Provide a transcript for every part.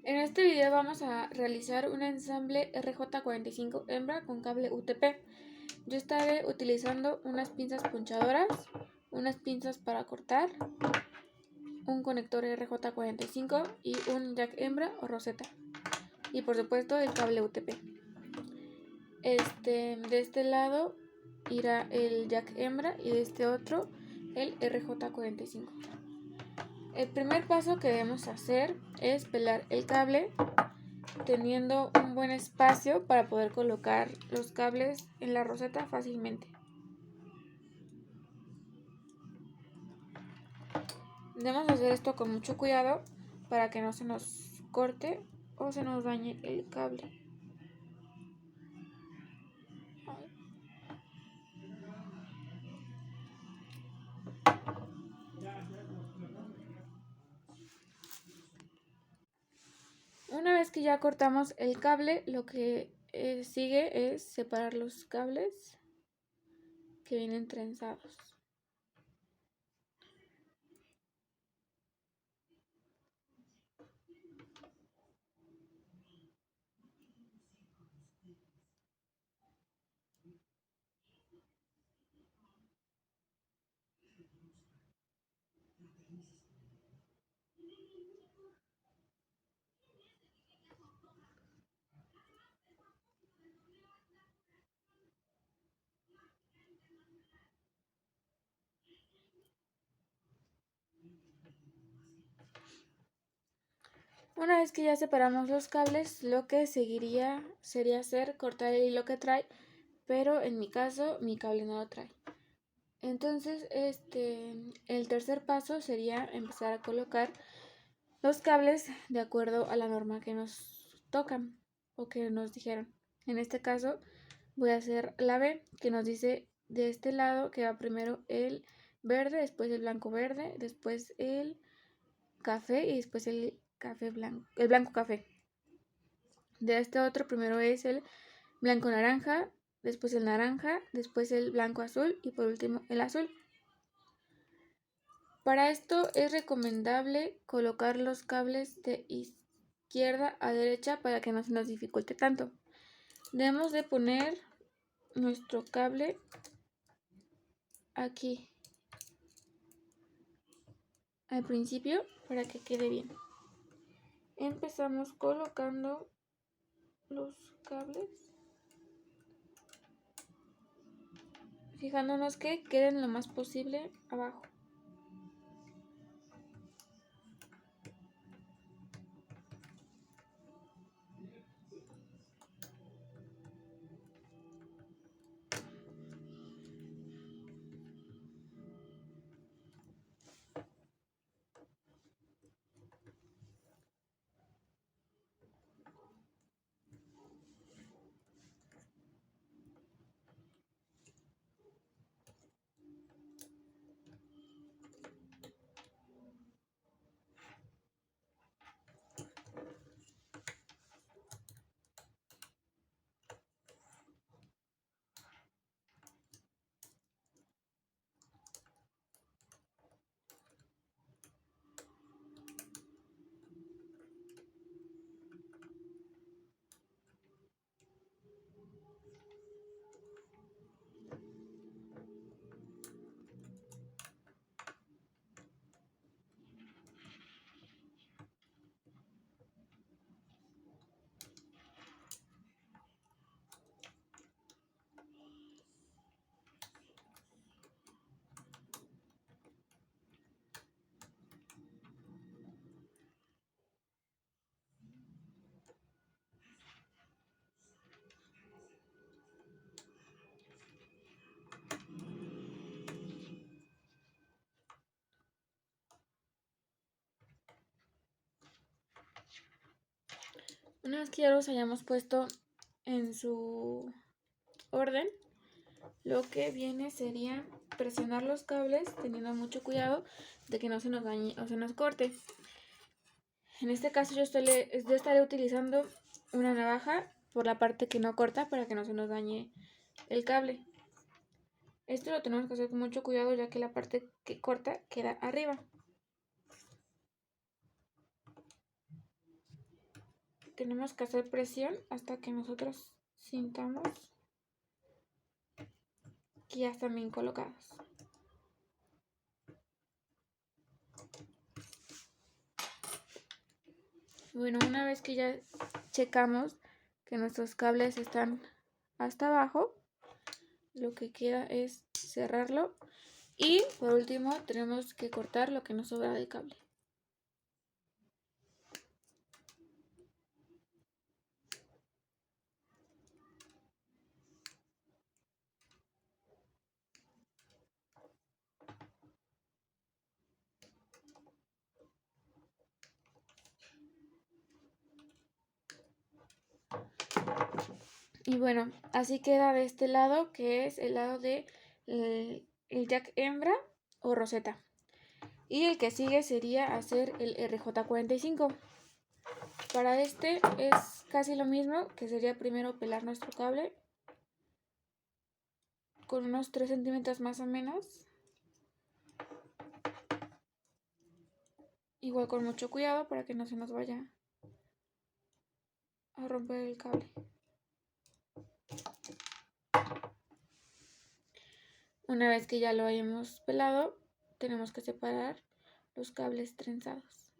En este video vamos a realizar un ensamble RJ45 hembra con cable UTP. Yo estaré utilizando unas pinzas punchadoras, unas pinzas para cortar, un conector RJ45 y un jack hembra o roseta. Y por supuesto el cable UTP. De este lado irá el jack hembra y de este otro el RJ45. El primer paso que debemos hacer es pelar el cable teniendo un buen espacio para poder colocar los cables en la roseta fácilmente. Debemos hacer esto con mucho cuidado para que no se nos corte o se nos dañe el cable. Una vez que ya cortamos el cable, lo que sigue es separar los cables que vienen trenzados. Una vez que ya separamos los cables, lo que seguiría sería cortar el hilo que trae, pero en mi caso mi cable no lo trae. Entonces, el tercer paso sería empezar a colocar los cables de acuerdo a la norma que nos tocan o que nos dijeron. En este caso voy a hacer la B, que nos dice de este lado que va primero el verde, después el blanco verde, después el café y después el café blanco, el blanco café. De este otro primero es el blanco naranja, después el naranja, después el blanco azul y por último el azul. Para esto es recomendable colocar los cables de izquierda a derecha para que no se nos dificulte tanto. Debemos de poner nuestro cable aquí al principio para que quede bien. Empezamos colocando los cables, fijándonos que queden lo más posible abajo. Una vez que ya los hayamos puesto en su orden, lo que viene sería presionar los cables teniendo mucho cuidado de que no se nos dañe o se nos corte. En este caso yo estaré utilizando una navaja por la parte que no corta para que no se nos dañe el cable. Esto lo tenemos que hacer con mucho cuidado ya que la parte que corta queda arriba. tenemos que hacer presión hasta que nosotros sintamos que ya están bien colocados. Bueno, una vez que ya checamos que nuestros cables están hasta abajo, lo que queda es cerrarlo y por último tenemos que cortar lo que nos sobra del cable. Y bueno, así queda de este lado, que es el lado de el jack hembra o roseta. Y el que sigue sería hacer el RJ45. Para este es casi lo mismo, que sería primero pelar nuestro cable con unos 3 centímetros más o menos. Igual con mucho cuidado para que no se nos vaya a romper el cable. Una vez que ya lo hayamos pelado, tenemos que separar los cables trenzados.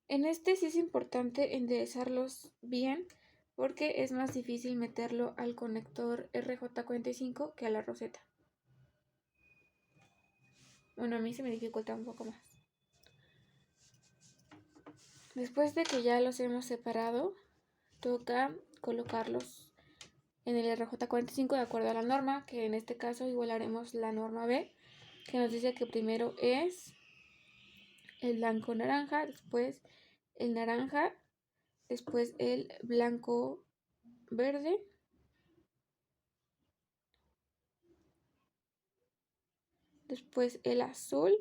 En este sí es importante enderezarlos bien porque es más difícil meterlo al conector RJ45 que a la roseta. Bueno, a mí se me dificulta un poco más. Después de que ya los hemos separado, toca colocarlos en el RJ45 de acuerdo a la norma, que en este caso igual haremos la norma B, que nos dice que primero es el blanco naranja, después el naranja, después el blanco verde, después el azul,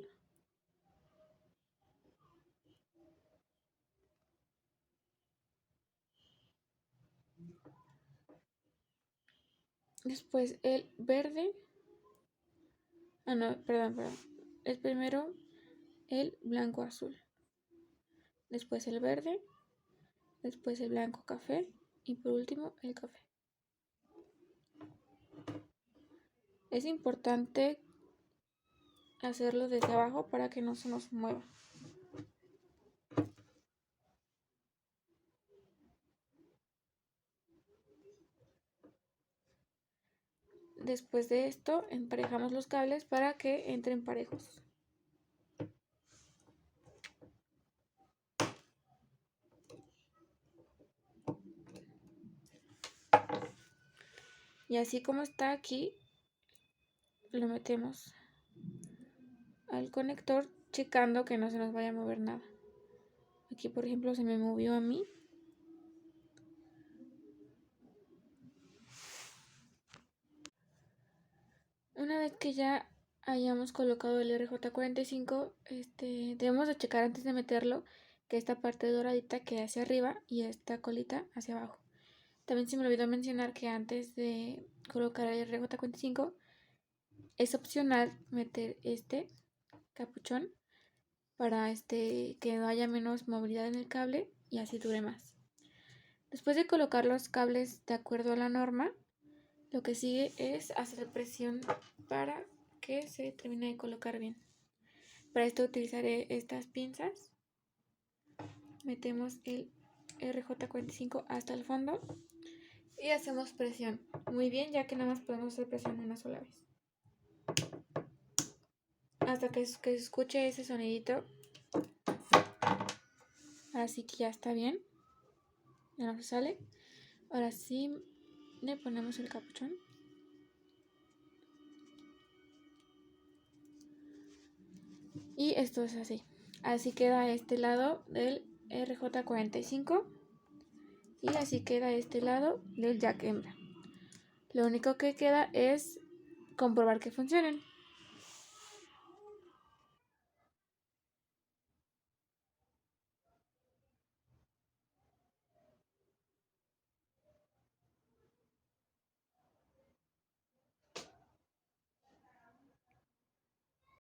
después el verde, perdón, es primero el blanco azul, después el verde, después el blanco café y por último el café. Es importante hacerlo desde abajo para que no se nos mueva. Después de esto emparejamos los cables para que entren parejos. Y así como está aquí, lo metemos al conector checando que no se nos vaya a mover nada. Aquí por ejemplo se me movió a mí. Una vez que ya hayamos colocado el RJ45, debemos de checar antes de meterlo que esta parte doradita quede hacia arriba y esta colita hacia abajo. También se me olvidó mencionar que antes de colocar el RJ45 es opcional meter este capuchón para que no haya menos movilidad en el cable y así dure más. Después de colocar los cables de acuerdo a la norma, lo que sigue es hacer presión para que se termine de colocar bien. Para esto utilizaré estas pinzas. Metemos el RJ45 hasta el fondo y hacemos presión. Muy bien, ya que nada más podemos hacer presión una sola vez. Hasta que se escuche ese sonidito. Así que ya está bien. Ya no se sale. Ahora sí le ponemos el capuchón. Y esto es así. Así queda este lado del RJ45 y así queda este lado del jack hembra. Lo único que queda es comprobar que funcionen.